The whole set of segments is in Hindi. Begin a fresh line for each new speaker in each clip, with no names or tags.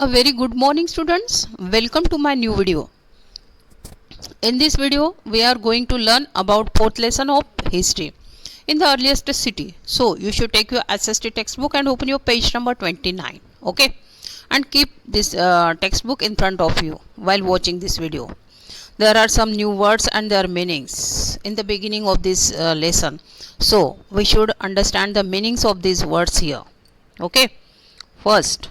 A very good morning students, welcome to my new video. In this video we are going to learn about fourth lesson of history in the earliest city. So you should take your SST textbook and open your page number 29, okay, and keep this textbook in front of you while watching this video. There are some new words and their meanings in the beginning of this lesson, so we should understand the meanings of these words here, okay. First,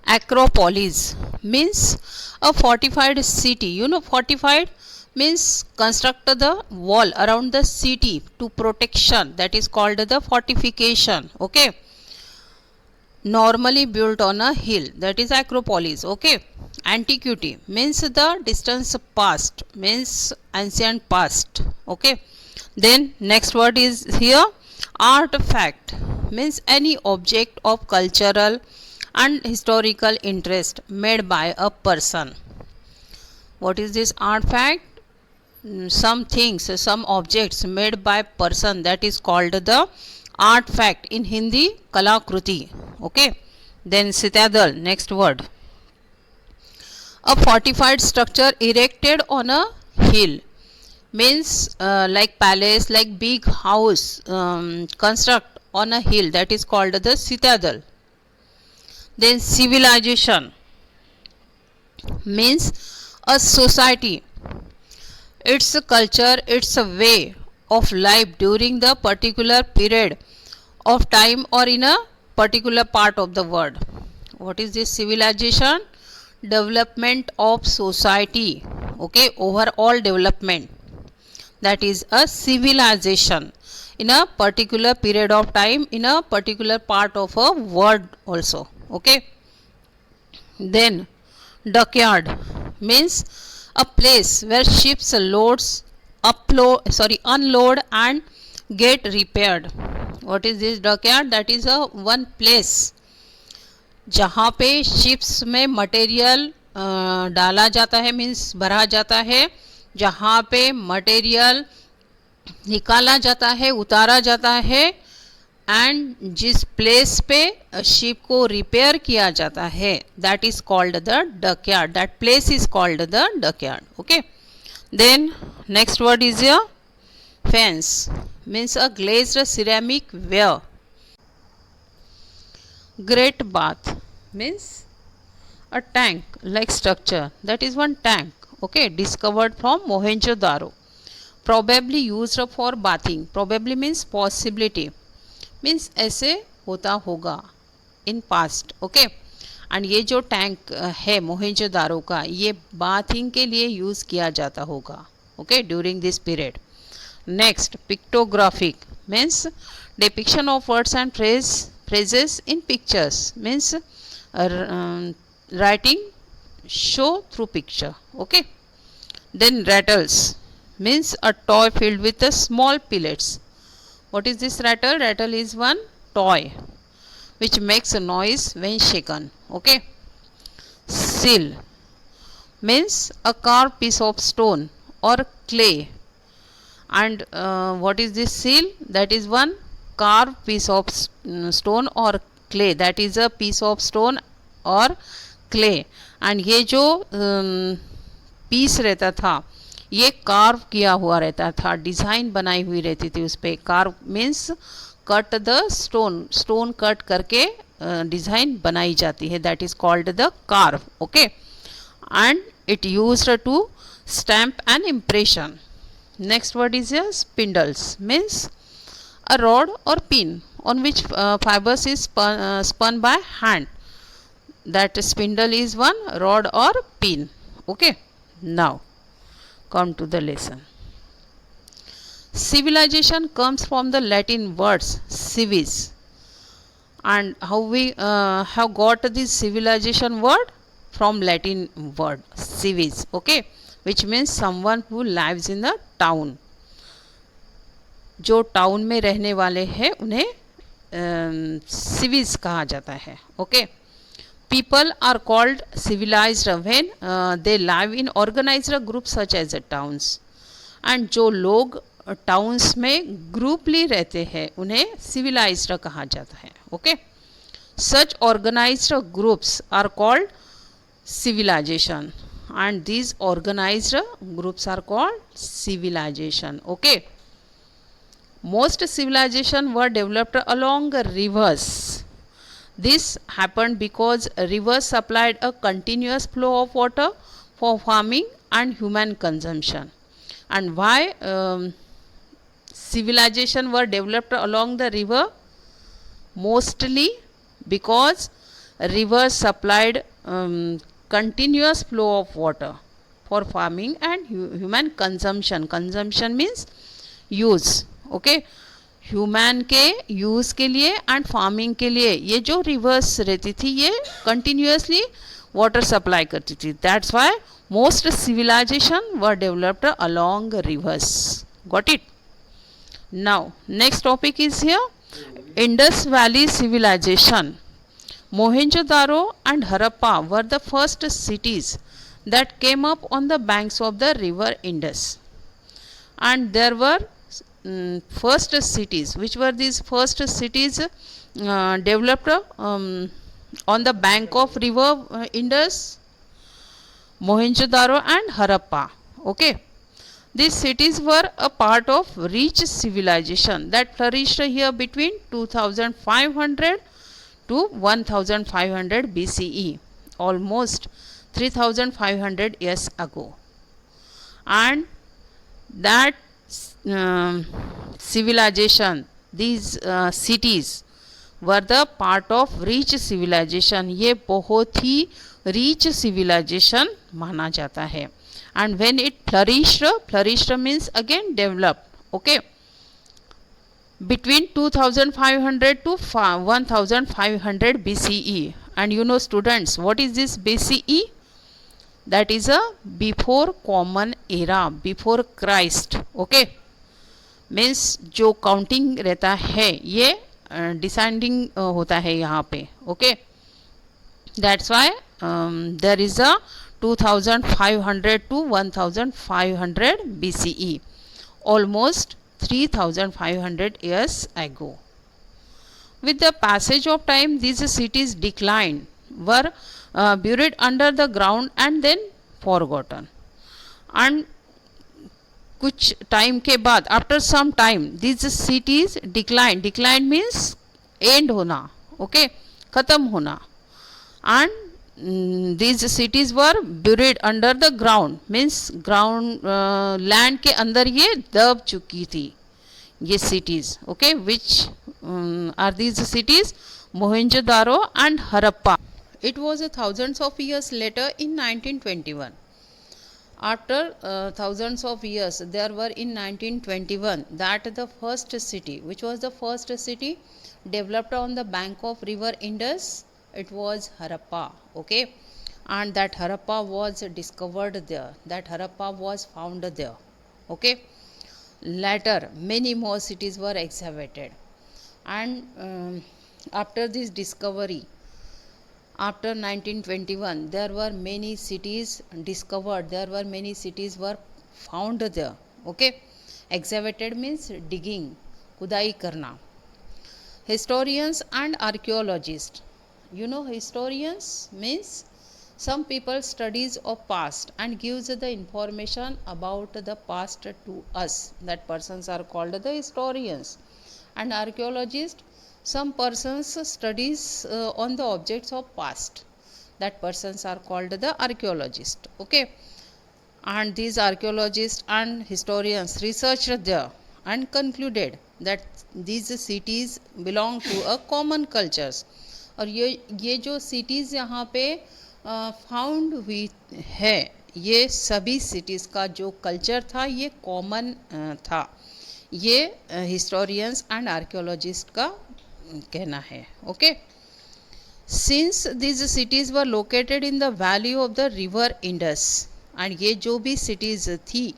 Acropolis means a fortified city. You know, fortified means construct the wall around the city to protection. That is called the fortification. Okay. Normally built on a hill. That is Acropolis. Okay. Antiquity means the distance past. Means ancient past. Okay. Then next word is here. Artifact means any object of cultural and historical interest made by a person. What is this artifact? Some things, some objects made by person, that is called the artifact. In Hindi, Kalakruti. Okay. Then citadel, next word. A fortified structure erected on a hill means like palace, like big house construct on a hill, that is called the citadel. Then civilization means a society, its a culture, its a way of life during the particular period of time or in a particular part of the world. What is this civilization? Development of society, okay, overall development, that is a civilization in a particular period of time in a particular part of a world also. Okay. Then dockyard means a place where ships unload and get repaired. What is this dockyard? That is a one place जहाँ पे ships में मटेरियल डाला जाता है, मीन्स भरा जाता है, जहाँ पे मटेरियल निकाला जाता है, उतारा जाता है, एंड जिस प्लेस पे शिप को रिपेयर किया जाता है, that is called the dockyard. That place is called the dockyard. Okay. Then next word is a faience means a glazed ceramic ware. Great bath means a tank like structure, that is one tank, okay, discovered from Mohenjo-daro, probably used for bathing. Probably means possibility, means ऐसे होता होगा in past. okay. एंड ये जो टैंक है मोहेंजोदारो का, ये बाथिंग के लिए यूज़ किया जाता होगा, okay, during this period. Next, pictographic means depiction of words and phrases in pictures, means writing show through picture. okay. Then rattles means a toy filled with a small pellets. What is this rattle? Rattle is one toy which makes a noise when shaken. okay. Seal means a carved piece of stone or clay. And what is this seal? That is one carved piece of stone or clay, that is a piece of stone और क्ले. एंड ये जो पीस रहता था, ये कार्व किया हुआ रहता था, डिज़ाइन बनाई हुई रहती थी उस पर. Carve means cut the stone, stone cut करके डिज़ाइन बनाई जाती है, that is called the carve. Okay. And it used to stamp an impression. Next word is spindles means a rod or pin on which fibers is spun by hand. That spindle is one rod or pin. okay. Now come to the lesson. Civilization comes from the Latin words civis. And how we have got this civilization word? From Latin word civis. okay. Which means someone who lives in a town. जो टाउन में रहने वाले हैं उन्हें सिविज कहा जाता है. Okay. People are called civilized when they live in organized group such as a towns. And जो लोग टाउन्स में ग्रुपली रहते हैं उन्हें सिविलाइज्ड कहा जाता है. Okay. Such organized groups are called civilization, and these organized groups are called civilization. Okay. Most civilizations were developed along rivers. This happened because rivers supplied a continuous flow of water for farming and human consumption. And why civilization were developed along the river? Mostly because rivers supplied continuous flow of water for farming and human consumption. Consumption means use. Okay. Human के यूज़ के एंड फार्मिंग के लिए ये जो रिवर्स रहती थी ये कंटिन्यूसली वाटर सप्लाई करती थी. That's why most civilization were developed along rivers. Got it. Now next topic is here Indus Valley Civilization. Mohenjo-daro and Harappa were the first cities that came up on the banks of the river Indus. And there were first cities. Which were these first cities developed on the bank of river Indus? Mohenjo-daro and Harappa. Okay. These cities were a part of rich civilization that flourished here between 2500 to 1500 BCE, almost 3500 years ago. And that civilization, these cities were the part of rich civilization. ये बहुत ही rich civilization माना जाता है. And when it flourished means again developed. Okay. Between 2500 to 1500 BCE. And you know students, what is this BCE? That is a before common era, before Christ. Okay. Means जो काउंटिंग रहता है ये डिसेंडिंग होता है यहाँ पे. Okay. That's why there is a 2500 to 1500 BCE, almost 3500 years ago. With the passage of time, these cities declined, were buried under the ground and then forgotten. And कुछ टाइम के बाद, after some time, these cities declined. Decline means end होना. Okay, खत्म होना. And these cities were buried under the ground, means ground land के अंदर ये दब चुकी थी ये cities. Okay, which are these cities? Mohenjo-daro and Harappa. It was thousands of years later in 1921. After thousands of years, there were in 1921 that the first city, which was the first city developed on the bank of river Indus, it was Harappa. Okay, and that Harappa was discovered there, that Harappa was found there. Okay. Later many more cities were excavated, and after this discovery, after 1921, there were many cities discovered, there were many cities were found there. Okay. Excavated means digging, kudai karna. Historians and archaeologists. You know, historians means some people studies of past and gives the information about the past to us. That persons are called the historians. And archaeologists, some persons studies on the objects of past. That persons are called the archaeologist. Okay. And these archaeologists and historians researched there and concluded that these cities belong to a common cultures. और ये जो cities यहाँ पे फाउंड हुई है, ये सभी cities का जो culture था ये common था. ये historians and archaeologists का कहना है. Okay. Since these cities were located in the valley of the river Indus, and ये जो भी cities थी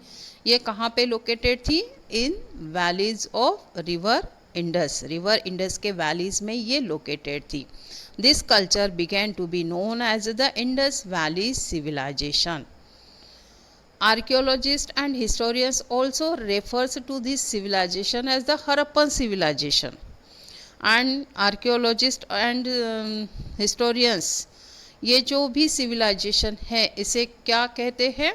ये कहाँ पे located थी? In valleys of river Indus. River Indus के valleys में ये located थी. This culture began to be known as the Indus Valley Civilization. Archaeologists and historians also refers to this civilization as the Harappan civilization. And archaeologist and historians, ये जो भी सिविलाइजेशन है इसे क्या कहते हैं?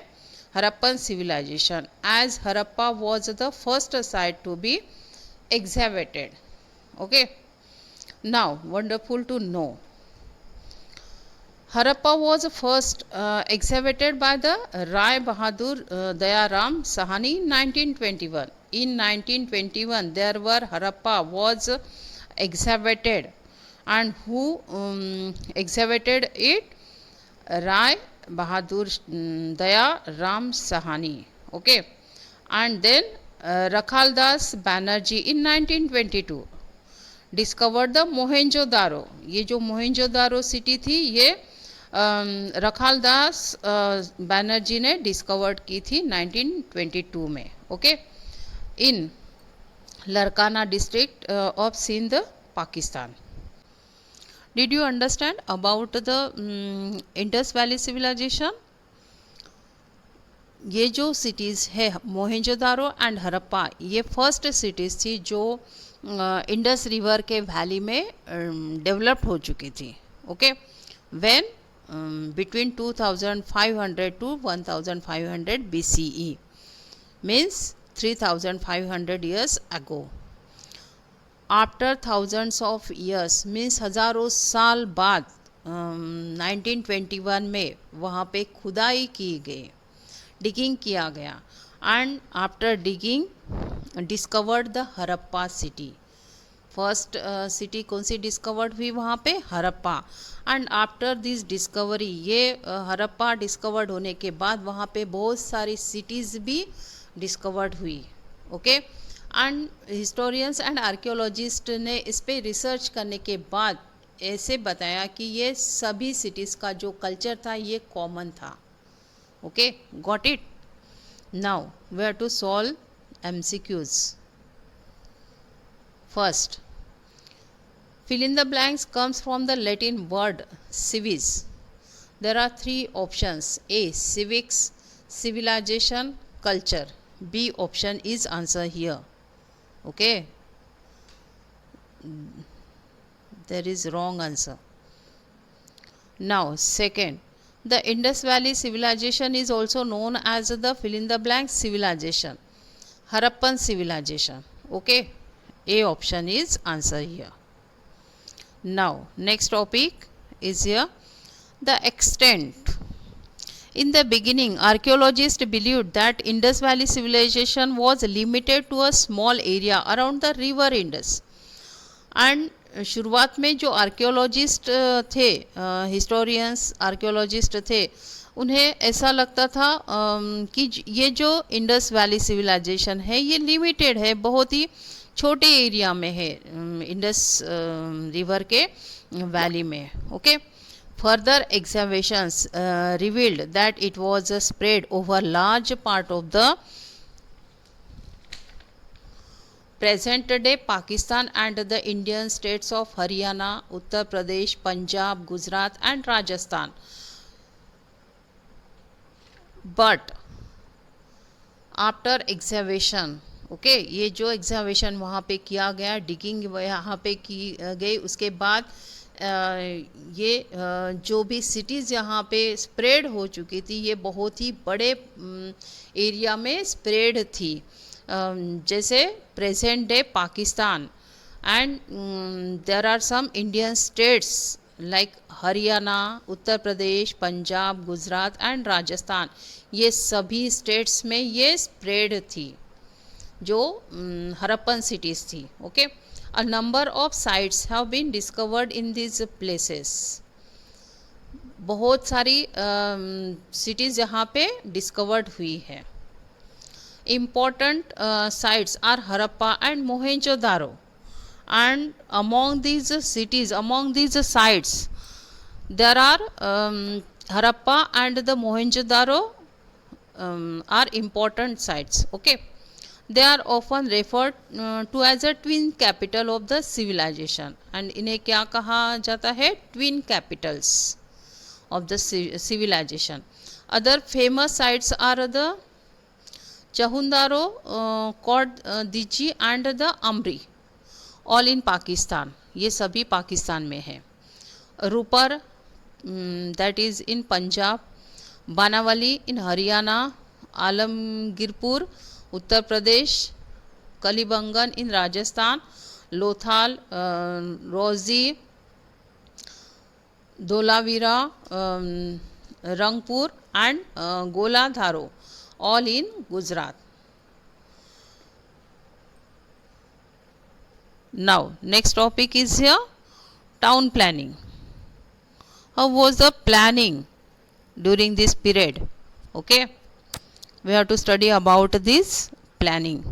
Harappan civilization, as Harappa was the first site to be excavated. Okay, now wonderful to know, Harappa was first excavated by the Rai Bahadur Dayaram Sahani in 1921. In 1921 there were Harappa was excavated, and who excavated it? Rai Bahadur Daya Ram Sahani. Okay, and then Rakhaldas Banerjee in 1922 discovered the Mohenjo-daro. ये जो मोहेंजोदारो सिटी थी ये रखालदास बैनर्जी ने डिस्कवर्ड की थी 1922 में। Okay, in Larkana district of Sindh, Pakistan. Did you understand about the Indus Valley Civilization? ये जो सिटीज़ है मोहेंजोदारो एंड हरप्पा, ये फर्स्ट सिटीज़ थी जो इंडस रिवर के वैली में डेवलप्ड हो चुकी थी। Okay, when between 2500 to 1500 BCE, means 3500 years ago. After thousands of years, means हज़ारों साल बाद 1921 में वहाँ पे खुदाई की गई, डिगिंग किया गया, and after digging discovered the Harappa city. First city कौन सी डिस्कवर्ड हुई वहाँ पे? Harappa. And after this discovery, ये हरप्पा डिस्कवर्ड होने के बाद वहाँ पे बहुत सारी सिटीज़ भी डिस्कवर्ड हुई। Okay, and historians and archaeologist ने इस पर रिसर्च करने के बाद ऐसे बताया कि ये सभी सिटीज़ का जो कल्चर था ये कॉमन था। Okay, got it? Now we have to solve MCQs. First, fill in the blanks comes from the Latin word civis. There are three options: A, civics, civilization, culture. B option is answer here. Okay, there is wrong answer. Now second, the Indus Valley civilization is also known as the fill in the blanks civilization, Harappan civilization. Okay, A option is answer here. Now next topic is here, the extent. In the beginning, archaeologists believed that Indus Valley civilization was limited to a small area around the river Indus. And शुरुआत में जो आर्कियोलॉजिस्ट थे, हिस्टोरियंस आर्कियोलॉजिस्ट थे, उन्हें ऐसा लगता था कि ये जो इंडस वैली सिविलाइजेशन है ये लिमिटेड है, बहुत ही छोटे एरिया में है, इंडस रिवर के वैली में। Okay, further excavations revealed that it was spread over large part of the present day Pakistan and the Indian states of Haryana, Uttar Pradesh, Punjab, Gujarat and Rajasthan. But after excavation, okay, ये जो एग्जावेशन वहाँ पे किया गया, डिगिंग यहाँ पे की गई, उसके बाद ये जो भी सिटीज़ यहाँ पे स्प्रेड हो चुकी थी ये बहुत ही बड़े एरिया में स्प्रेड थी, जैसे present day Pakistan, and there are some Indian states like Haryana, Uttar Pradesh, Punjab, Gujarat and Rajasthan, ये सभी स्टेट्स में ये स्प्रेड थी जो हरप्पन सिटीज़ थी। Okay, a number of sites have been discovered in this places, बहुत सारी सिटीज़ यहाँ पे डिस्कवर्ड हुई है। Important sites are Harappa and Mohenjo-daro, and among these cities, among these sites, there are Harappa and the Mohenjo-daro are important sites. Okay, they are often referred to as a twin capital of the civilization, and इन्हें क्या कहा जाता है? Twin capitals of the civilization. Other famous sites are the Chahundaro, Kod Dichi and the Amri. All in Pakistan, ये सभी पाकिस्तान में है। रूपर that is in Punjab, Banawali इन हरियाणा, आलमगीरपुर उत्तर प्रदेश, कलीबंगन इन राजस्थान, लोथाल, रोजी, Dholavira, Rangpur and Goladharo, all in Gujarat. Now next topic is here town planning. How was the planning during this period? Okay, we have to study about this planning.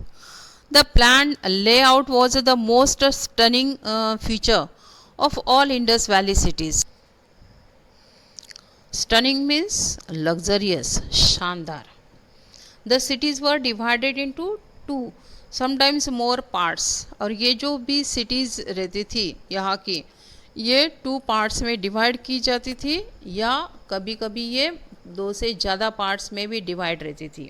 The planned layout was the most stunning feature of all Indus Valley cities. Stunning means luxurious, शानदार. The cities were divided into two, sometimes more parts. और ये जो भी cities रहती थी यहाँ की, ये 2 parts में divide की जाती थी या कभी कभी ये 2 से ज़्यादा parts में भी divide रहती थी.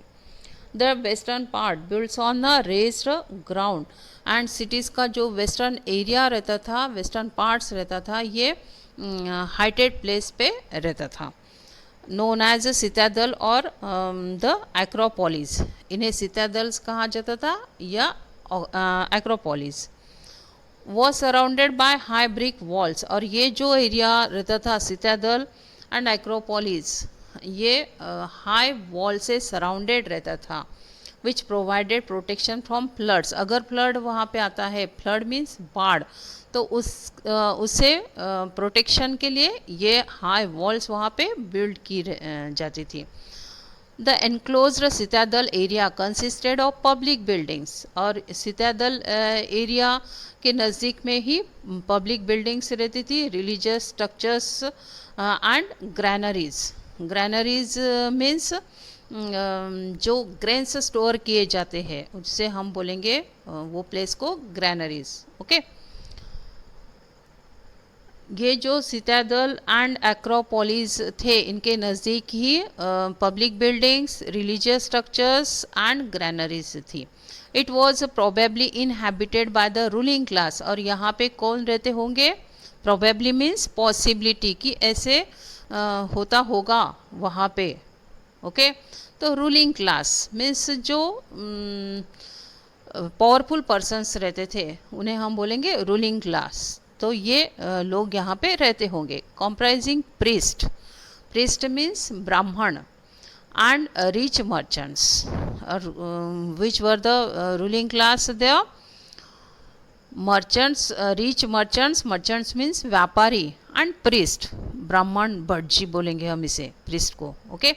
The western part built on a raised ground and cities का जो western area रहता था, western parts रहता था, ये हाइटेड प्लेस पे रहता था, नोन एज सितादल और द एक्रोपोलिस. इन्हें सितादल्स कहा जाता था या Acropolis. Was surrounded by high brick walls. और ये जो एरिया रहता था सितादल एंड एक्रोपोलिस, ये हाई वॉल से सराउंडेड रहता था, विच प्रोवाइडेड प्रोटेक्शन फ्रॉम फ्लड्स. अगर फ्लड वहाँ पे आता है, फ्लड मीन्स बाढ़, तो उससे प्रोटेक्शन के लिए ये हाई वॉल्स वहाँ पे बिल्ड की जाती थी. The enclosed citadel area consisted of public buildings. और सितादल एरिया के नज़दीक में ही पब्लिक बिल्डिंग्स रहती थी, religious structures and granaries. Granaries means जो ग्रेन्स स्टोर किए जाते हैं, उससे हम बोलेंगे वो प्लेस को ग्रैनरीज. ओके, ये जो सितादल एंड एक्रोपोलिस थे, इनके नज़दीक ही public buildings, religious structures and granaries थी. It was probably inhabited by the ruling class. और यहाँ पे कौन रहते होंगे? प्रोबेबली मीन्स पॉसिबिलिटी कि ऐसे होता होगा वहाँ पे. ओके, तो रूलिंग क्लास मीन्स जो पावरफुल पर्सन्स रहते थे, उन्हें हम बोलेंगे रूलिंग क्लास. तो ये लोग यहाँ पे रहते होंगे. Comprising priest. Priest means Brahmin and rich merchants. Which were the ruling class there? Merchants, rich merchants. Merchants means व्यापारी एंड प्रीस्ट, ब्राह्मण भटजी बोलेंगे हम इसे, प्रीस्ट को. Okay,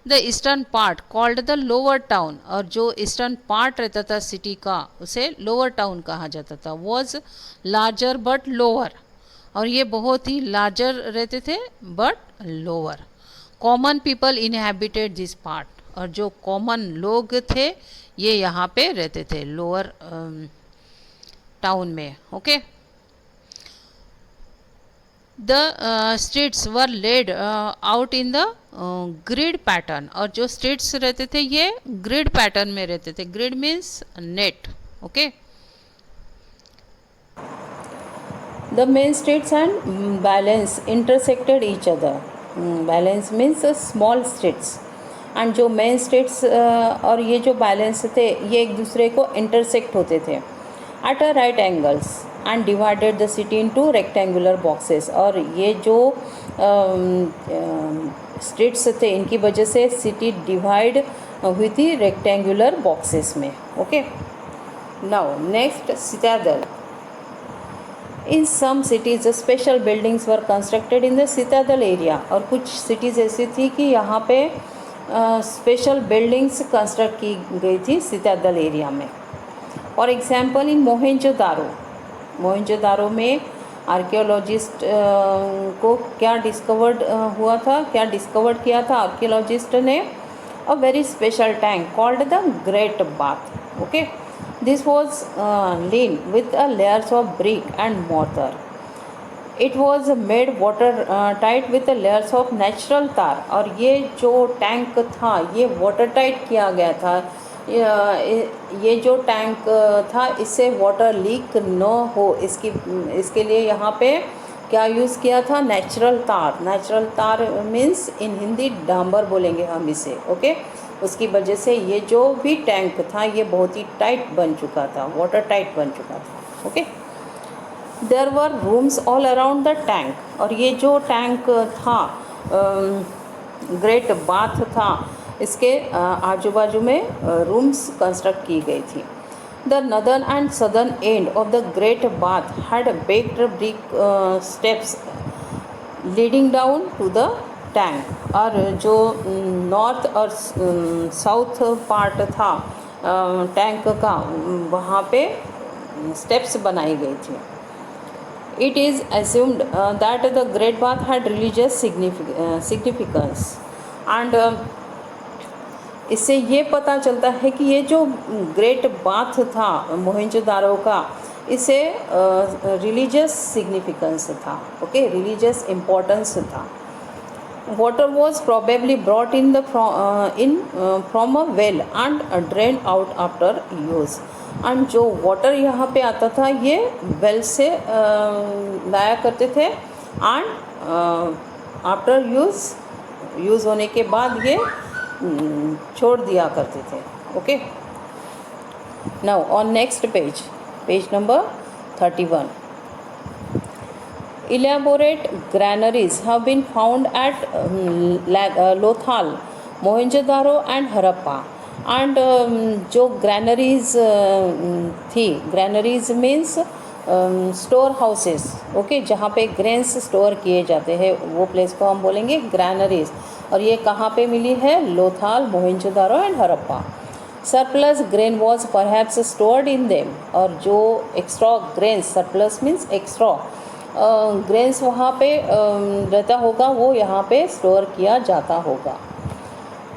the eastern part called the lower town. और जो ईस्टर्न पार्ट रहता था सिटी का, उसे लोअर टाउन कहा जाता था. Was larger but lower. और ये बहुत ही लार्जर रहते थे but lower. Common people inhabited this part. और जो कॉमन लोग थे ये यहाँ पे रहते थे लोअर टाउन में. Okay, the streets were laid out in the grid pattern. और जो स्ट्रीट्स रहते थे ये ग्रिड पैटर्न में रहते थे. Grid means net. Okay, the main streets and balance intersected each other. Balance means small streets, and जो मेन स्ट्रीट्स और ये जो बैलेंस थे ये एक दूसरे को इंटरसेक्ट होते थे at a right angles and divided the city into rectangular boxes. और ये जो स्ट्रीट्स थे, इनकी वजह से सिटी डिवाइड हुई थी रेक्टेंगुलर बॉक्सेस में. Okay, now next citadel. In some cities special buildings were constructed in the citadel area. और कुछ सिटीज़ ऐसी थी कि यहाँ पे स्पेशल बिल्डिंग्स कंस्ट्रक्ट की गई थी सितादल एरिया में. For example in Mohenjo-daro. Mohenjo-daro में आर्कियोलॉजिस्ट को क्या डिस्कवर्ड हुआ था, क्या डिस्कवर्ड किया था आर्कियोलॉजिस्ट ने? A very special tank called the great bath. Okay, this was lean with a layers of brick and mortar. It was made water tight with layers of natural तार. और ये जो टैंक था ये वाटर टाइट किया गया था ये जो टैंक था इससे वाटर लीक न हो इसके लिए यहाँ पे क्या यूज़ किया था, नेचुरल तार। नेचुरल तार मीन्स इन हिंदी डांबर बोलेंगे हम इसे, ओके। उसकी वजह से ये जो भी टैंक था ये बहुत ही टाइट बन चुका था, वाटर टाइट बन चुका था, okay. There were rooms all around the tank, और ये जो टैंक था, ग्रेट बाथ था, इसके आजू बाजू में रूम्स कंस्ट्रक्ट की गई थी। The northern and southern end of the great bath had baked brick steps leading down to the tank, और जो नॉर्थ और साउथ पार्ट था टैंक का, वहाँ पे स्टेप्स बनाई गई थी। It is assumed that the Great Bath had religious significance, and इससे ये पता चलता है कि ये जो ग्रेट बाथ था मोहनजोदारो का, इसे रिलीजियस सिग्निफिकेंस था, ओके, रिलीजियस इम्पोर्टेंस था। Water was probably brought in from a well and drain out after use, and जो वाटर यहाँ पे आता था ये वेल से लाया करते थे, एंड आफ्टर यूज़ होने के बाद ये छोड़ दिया करते थे, okay. Now on next page number 31, elaborate granaries have been found at Lothal, Mohenjo-daro and Harappa, and जो ग्रैनरीज थी, granaries means store houses, okay, जहाँ पे ग्रेन्स स्टोर किए जाते हैं वो प्लेस को हम बोलेंगे ग्रैनरीज, और ये कहाँ पे मिली है, Lothal, Mohenjo-daro and Harappa. Surplus grain was perhaps stored in them, और जो extra grains, surplus means extra grains वहाँ पे रहता होगा वो यहाँ पे स्टोर किया जाता होगा।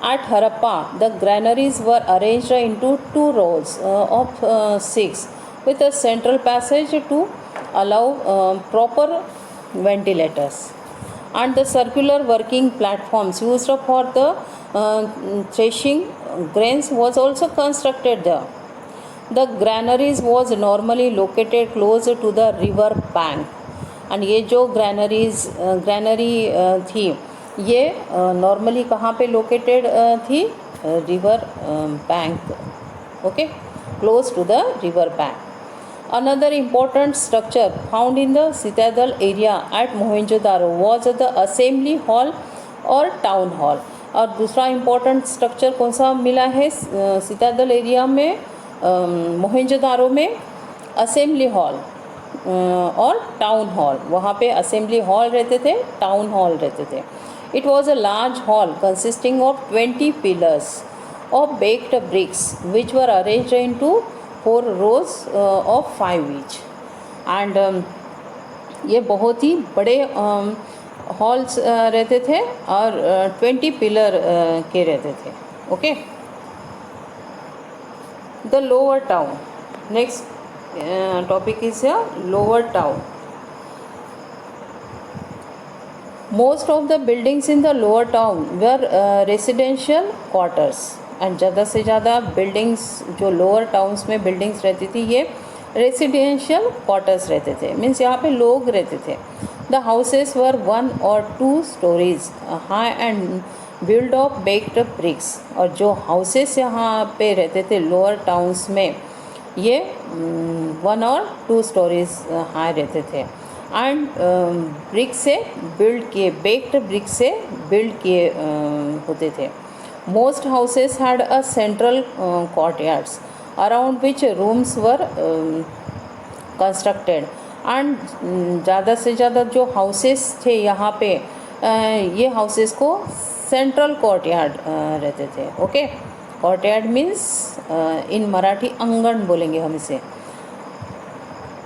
At Harappa, the granaries were arranged into 2 rows of 6 with a central passage to allow proper ventilators, and the circular working platforms used for the threshing grains was also constructed there. The granaries was normally located close to the river bank, and ये जो ग्रैनरी थी ये नॉर्मली कहाँ पे लोकेटेड थी, river bank, okay, close to the river bank. Another important structure found in the citadel area at Mohenjodaro was the assembly hall और टाउन हॉल, और दूसरा इम्पोर्टेंट स्ट्रक्चर कौन सा मिला है सितादल एरिया में, मोहेंजोदारो में असेंबली हॉल और टाउन हॉल। वहाँ पे असेंबली हॉल रहते थे, टाउन हॉल रहते थे। It was a large hall consisting of 20 pillars of baked bricks which were arranged into 4 rows of 5 each, and ये बहुत ही बड़े हॉल्स रहते थे और 20 पिलर के रहते थे, okay. The lower town, next topic is lower town. Most of the buildings in the lower town were residential quarters, and ज़्यादा से ज़्यादा buildings जो lower towns में buildings रहती थी ये residential quarters रहते थे, मीन्स यहाँ पे लोग रहते थे। The houses were 1 or 2 stories high and built of baked bricks, और जो houses यहाँ पे रहते थे lower towns में ये 1 और 2 stories high रहते थे, एंड ब्रिक से बिल्ड किए, बेक्ड ब्रिक से बिल्ड किए होते थे। Most houses had a central courtyards around which rooms were constructed, and ज़्यादा से ज़्यादा जो हाउसेस थे यहाँ पे ये हाउसेस को सेंट्रल कोर्टयार्ड रहते थे, okay. Courtyard means in Marathi अंगण बोलेंगे हम इसे,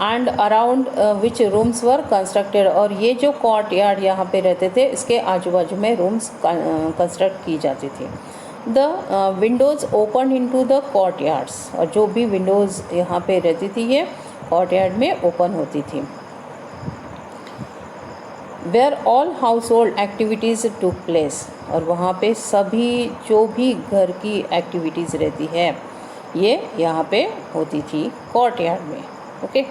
and around which rooms were constructed, और ये जो कोर्ट यार्ड यहाँ पे रहते थे इसके आजू बाजू में रूम्स कंस्ट्रक्ट की जाती थी। The Windows open into the court yards, और जो भी विंडोज़ यहाँ पे रहती थी ये कोर्ट यार्ड में ओपन होती थी। Where all household activities took place, और वहाँ पे सभी जो भी घर की एक्टिविटीज़ रहती है ये यहाँ पे होती थी कोर्टयार्ड में। Okay,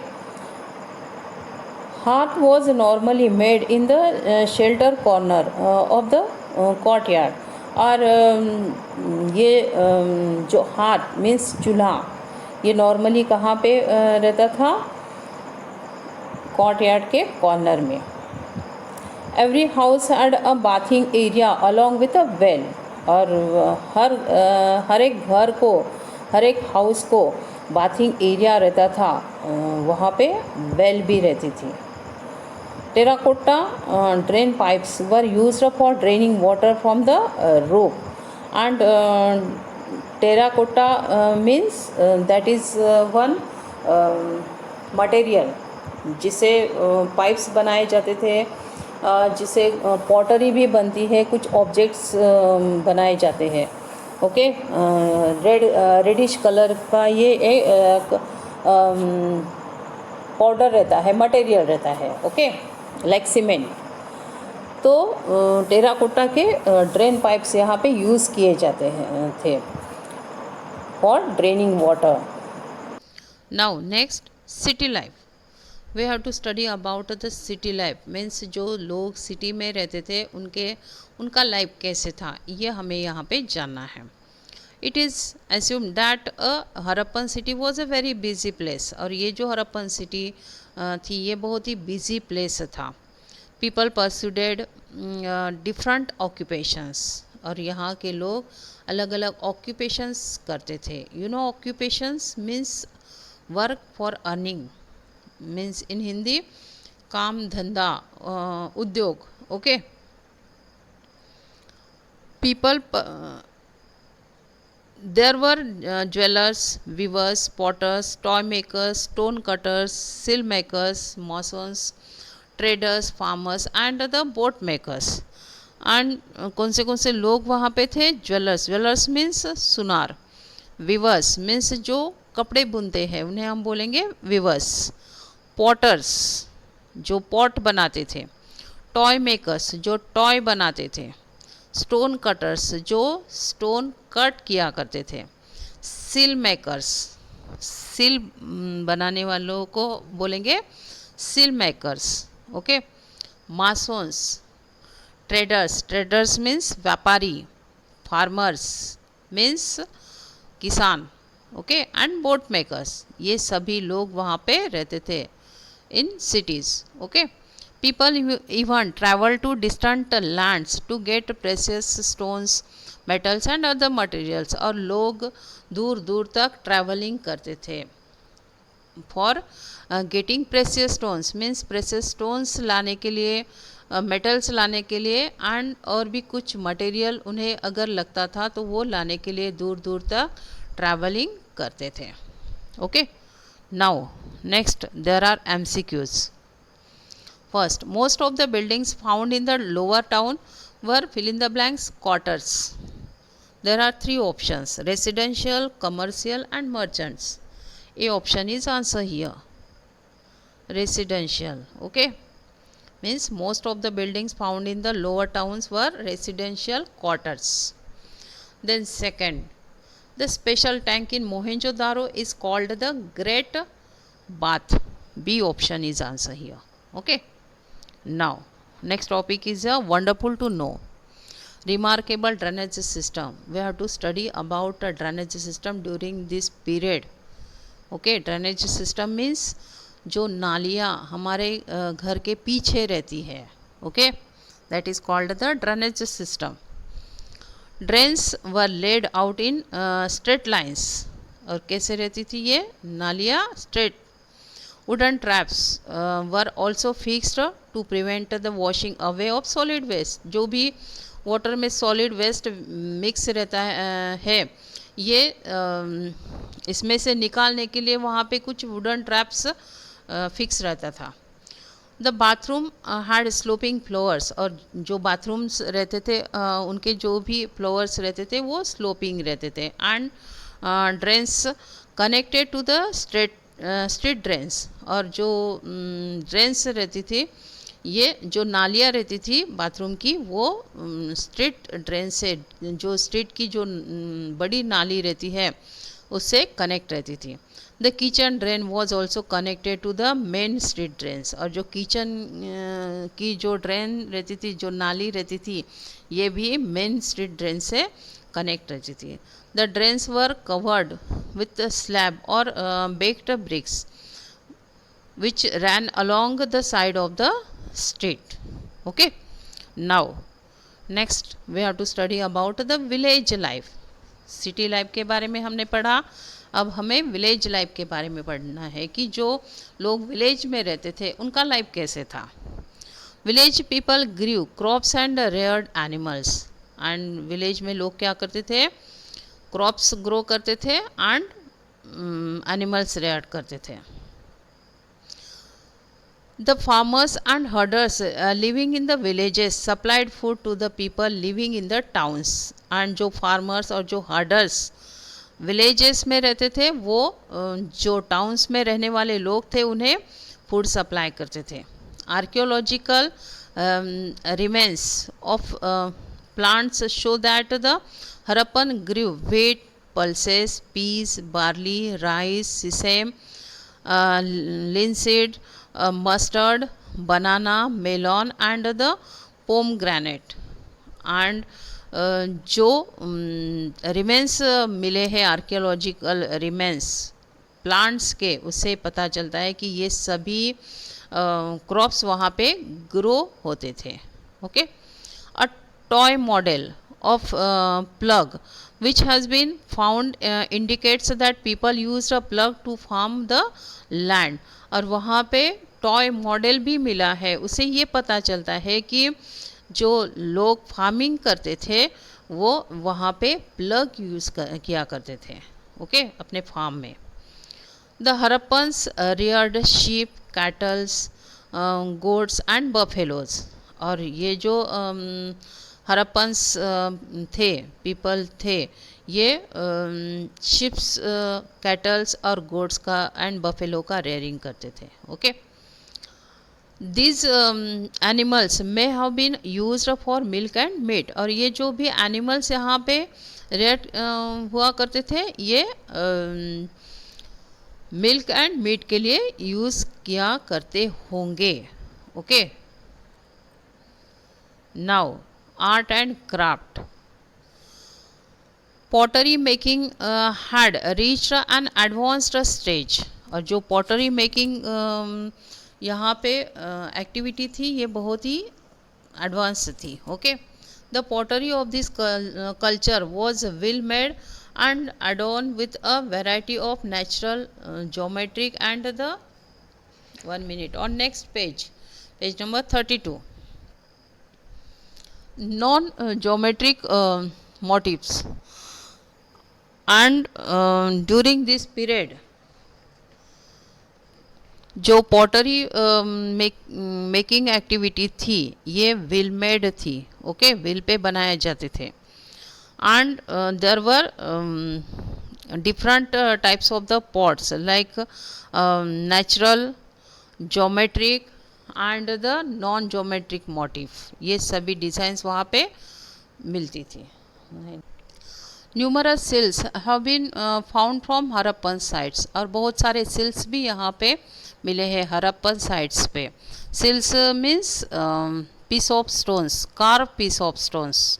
hearth was normally made in the shelter corner of the courtyard। और ये जो हाथ मीन्स चूल्हा, ये नॉर्मली कहाँ पे रहता था? कोर्टयार्ड के कॉर्नर में। Every house had a bathing area along with a well. और हर एक घर को, हर एक हाउस को बाथिंग एरिया रहता था, वहाँ पे वेल भी रहती थी। Terracotta drain pipes were used for draining water from the roof। and terracotta means that is one material जिसे पाइप्स बनाए जाते थे, जिसे पॉटरी भी बनती है, कुछ ऑब्जेक्ट्स बनाए जाते हैं। ओके, रेडिश कलर का ये एक पाउडर रहता है, मटेरियल रहता है। Okay, like cement. तो टेराकोटा के ड्रेन पाइप्स यहाँ पे यूज़ किए जाते हैं थे for draining water. Now next, city life. We have to study about the city life. Means जो लोग सिटी में रहते थे उनका लाइफ कैसे था, ये हमें यहाँ पे जानना है। It is assume that a Harappan city was a very busy place. और ये जो हरप्पन सिटी थी ये बहुत ही बिजी प्लेस था। People pursued different occupations. और यहाँ के लोग अलग अलग ऑक्यूपेशंस करते थे। You know occupations means work for earning, means in Hindi काम धंधा, उद्योग। Okay, people there were jewelers, weavers, potters, toy makers, stone cutters, seal makers, masons, traders, farmers and the boat makers। and कौन से लोग वहाँ पे थे? ज्वेलर्स, ज्वेलर्स मीन्स सुनार। वीवर्स मीन्स जो कपड़े बुनते हैं उन्हें हम बोलेंगे वीवर्स। पॉटर्स जो पॉट बनाते थे। टॉय मेकर्स जो टॉय बनाते थे। स्टोन कटर्स जो स्टोन कट किया करते थे। सिल मेकर्स, सिल बनाने वालों को बोलेंगे seal makers. Okay, masons, traders, traders means व्यापारी। फार्मर्स मीन्स किसान। ओके, एंड बोट मेकर्स, ये सभी लोग वहाँ पे रहते थे in cities. Okay, people even travel to distant lands to get precious stones, metals and other materials। और लोग दूर दूर तक ट्रैवलिंग करते थे for getting precious stones, means precious stones लाने के लिए, मेटल्स लाने के लिए, एंड और भी कुछ मटेरियल उन्हें अगर लगता था तो वो लाने के लिए दूर दूर तक ट्रैवलिंग करते थे। Okay, now next there are MCQs। First, most of the buildings found in the lower town were fill in the blanks quarters। There are three options: residential, commercial and merchants। A option is answer here, residential। Okay, means most of the buildings found in the lower towns were residential quarters। Then second, the special tank in Mohenjo-daro is called the Great Bath। B option is answer here। Okay, now next topic is wonderful to know, remarkable drainage system। We have to study about a drainage system during this period। Okay, drainage system means जो नालियाँ हमारे घर के पीछे रहती है। Okay, that is called the drainage system. Drains were laid out in straight lines. और कैसे रहती थी ये नालियाँ? Straight. Wooden traps were also fixed to prevent the washing away of solid waste. जो भी वाटर में सॉलिड वेस्ट मिक्स रहता है ये इसमें से निकालने के लिए वहाँ पे कुछ वुडन ट्रैप्स फिक्स रहता था। The bathroom had sloping floors. और जो बाथरूम्स रहते थे उनके जो भी फ्लोर्स रहते थे वो स्लोपिंग रहते थे। And drains connected to the street drains. और जो ड्रेन्स रहती थी, ये जो नालियाँ रहती थी बाथरूम की, वो स्ट्रीट ड्रेन से, जो स्ट्रीट की जो बड़ी नाली रहती है उससे कनेक्ट रहती थी। The kitchen drain was also connected to the main street drains, और जो किचन की जो ड्रेन रहती थी, जो नाली रहती थी, ये भी मेन स्ट्रीट ड्रेन से कनेक्ट रहती थी। The drains were covered with slab और baked bricks which ran along the side of the street. Okay, now next we have to study about the village life. City life के बारे में हमने पढ़ा, अब हमें विलेज लाइफ के बारे में पढ़ना है कि जो लोग विलेज में रहते थे उनका लाइफ कैसे था। Village people grew crops and reared animals, and village में लोग क्या करते थे, क्रॉप्स ग्रो करते थे एंड एनिमल्स रेयर करते थे। The farmers and herders living in the villages supplied food to the people living in the towns, and जो farmers और जो herders villages में रहते थे वो जो towns में रहने वाले लोग थे उन्हें food supply करते थे। Archaeological remains of plants show that the Harappan grew wheat, pulses, peas, barley, rice, sesame, linseed, mustard, banana, melon and the pomegranate, and जो रिमेंस मिले हैं आर्कियोलॉजिकल रिमेंस प्लांट्स के, उससे पता चलता है कि ये सभी क्रॉप्स वहाँ पे ग्रो होते थे। Okay, a toy model of plug which has been found indicates that people used a plug to farm the land, और वहाँ पे टॉय मॉडल भी मिला है, उससे ये पता चलता है कि जो लोग फार्मिंग करते थे वो वहाँ पे प्लग यूज़ किया करते थे। ओके, अपने फार्म में। The Harappans reared sheep, cattles, goats and buffaloes, और ये जो हरप्पन्स थे, पीपल थे, ये शिप्स, कैटल्स और गोट्स का एंड बफेलो का रेयरिंग करते थे। Okay, these animals may have been used for milk and meat, और ये जो भी एनिमल्स यहाँ पे रेयर हुआ करते थे ये मिल्क एंड मीट के लिए यूज़ किया करते होंगे। Okay, now art and craft. Pottery making had reached N advanced stage, और जो पॉटरी मेकिंग यहाँ पे एक्टिविटी थी ये बहुत ही एडवांस थी। Okay, the pottery of this culture was well made and adorned with a variety of natural geometric and the 1 minute on next page, page number 32, non geometric motifs, and during this period जो पॉटरी मेकिंग एक्टिविटी थी ये विल मेड थी। ओके, विल पे बनाए जाते थे, and there were different types of the pots like natural, geometric and the non geometric motif, ये सभी डिज़ाइंस वहाँ पे मिलती थी। Numerous seals have been found from Harappan sites, और बहुत सारे सिल्स भी यहाँ पे मिले हैं हरप्पन साइट्स पे। Seals means piece of stones, carve piece of stones.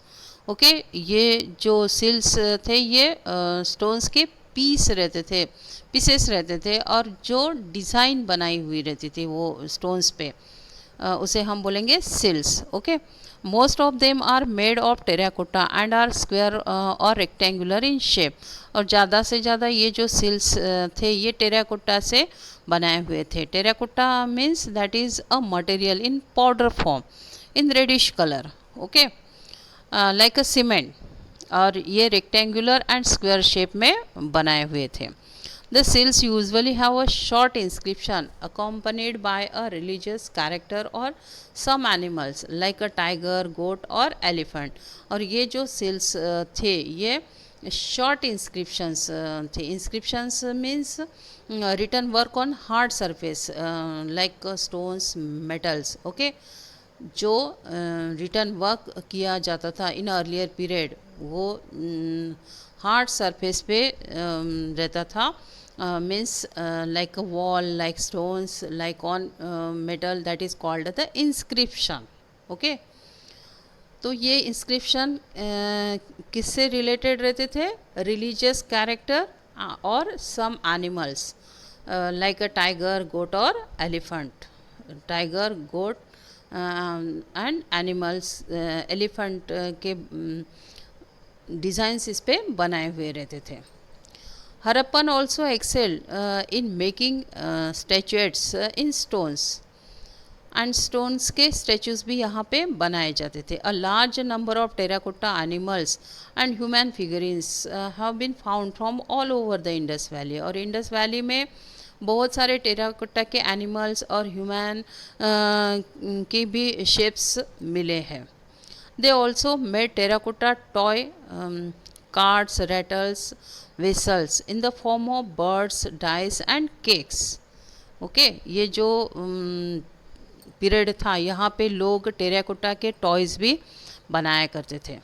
Okay, ये जो सिल्स थे ये स्टोन्स के पीस रहते थे, पीसेस रहते थे, और जो डिज़ाइन बनाई हुई रहती थी वो स्टोन्स पे उसे हम बोलेंगे seals. Okay, most of them are made of terracotta and are square और रेक्टेंगुलर इन शेप, और ज़्यादा से ज़्यादा ये जो सिल्स थे ये टेराकोटा से बनाए हुए थे। Terracotta means that is a material in powder form in reddish colour. Okay, like a cement, और ये रेक्टेंगुलर एंड स्क्वायर शेप में बनाए हुए थे। The seals usually have a short inscription accompanied by a religious character or some animals like a tiger, goat or elephant, और ये जो seals थे ये short inscriptions थे। inscriptions means written work on hard surface like stones, metals. Okay, जो रिटर्न वर्क किया जाता था इन अर्लियर पीरियड वो हार्ड सरफेस पे रहता था, means like a wall, like stones, like on metal, that is called the inscription. Okay, तो ये इंस्क्रिप्शन किससे रिलेटेड रहते थे? रिलीजियस कैरेक्टर और some animals like a tiger, goat और elephant. Tiger, goat and animals, elephant के डिज़ाइंस इस पे बनाए हुए रहते थे। Harappan also excel in making statuettes in stones, and stones के स्टैचूज भी यहाँ पे बनाए जाते थे। A large number of terracotta animals and human figurines have been found from all over the Indus valley. और इंडस वैली में बहुत सारे टेराकोटा के एनिमल्स और ह्यूमन की भी शेप्स मिले हैं। They also made terracotta toy cards, rattles, vessels in the form of birds, dice and cakes. Okay, ये जो पीरियड था यहाँ पे लोग टेराकोटा के टॉयज़ भी बनाया करते थे।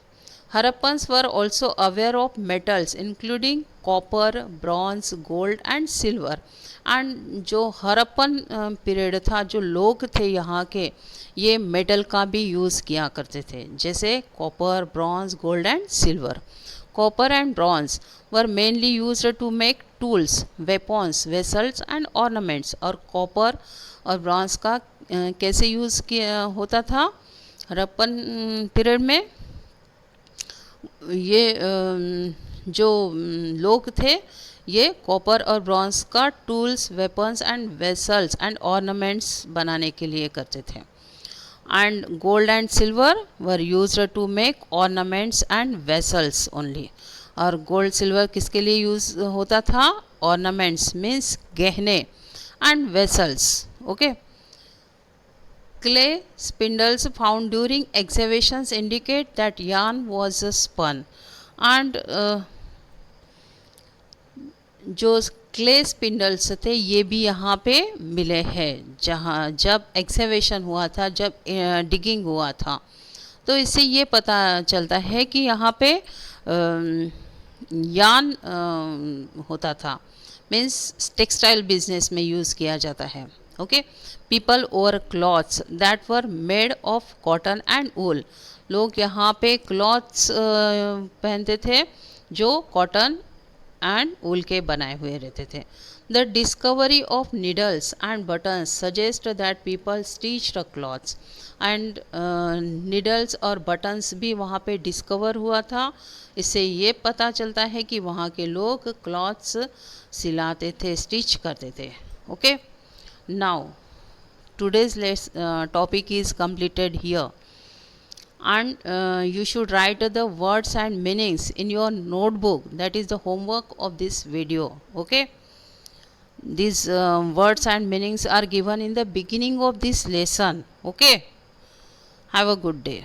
Harappans were also aware of metals including copper, bronze, gold and silver. And जो हरप्पन पीरियड था, जो लोग थे यहाँ के, ये मेटल का भी यूज़ किया करते थे, जैसे copper, bronze, gold and silver. Copper and bronze were mainly used to make tools, weapons, vessels and ornaments. और कॉपर और ब्रॉन्ज का कैसे यूज़ किया होता था हड़प्पन पीरियड में? ये जो लोग थे ये कॉपर और ब्रॉन्ज का tools, weapons and vessels and ornaments बनाने के लिए करते थे। And gold and silver were used to make ornaments and vessels only. और गोल्ड सिल्वर किसके लिए यूज़ होता था? ऑर्नामेंट्स मीन्स गहने, and vessels. Okay, clay spindles found during excavations indicate that yarn was spun, and जो क्ले स्पिंडल्स थे ये भी यहाँ पे मिले हैं, जहाँ जब एक्सकेवेशन हुआ था, जब डिगिंग हुआ था, तो इससे ये पता चलता है कि यहाँ पे यान होता था, मीन्स टेक्सटाइल बिजनेस में यूज़ किया जाता है। Okay, people over clothes that were made of cotton and wool. लोग यहाँ पे क्लॉथ्स पहनते थे जो कॉटन एंड वूल के बनाए हुए रहते थे। The discovery of needles and buttons suggest that people stitch the clothes, and needles और बटन्स भी वहाँ पे डिस्कवर हुआ था। इससे ये पता चलता है कि वहाँ के लोग क्लॉथ्स सिलाते थे, स्टिच करते थे। Okay, now today's topic is completed here, and you should write the words and meanings in your notebook. That is the homework of this video. Okay, these words and meanings are given in the beginning of this lesson. Okay, have a good day.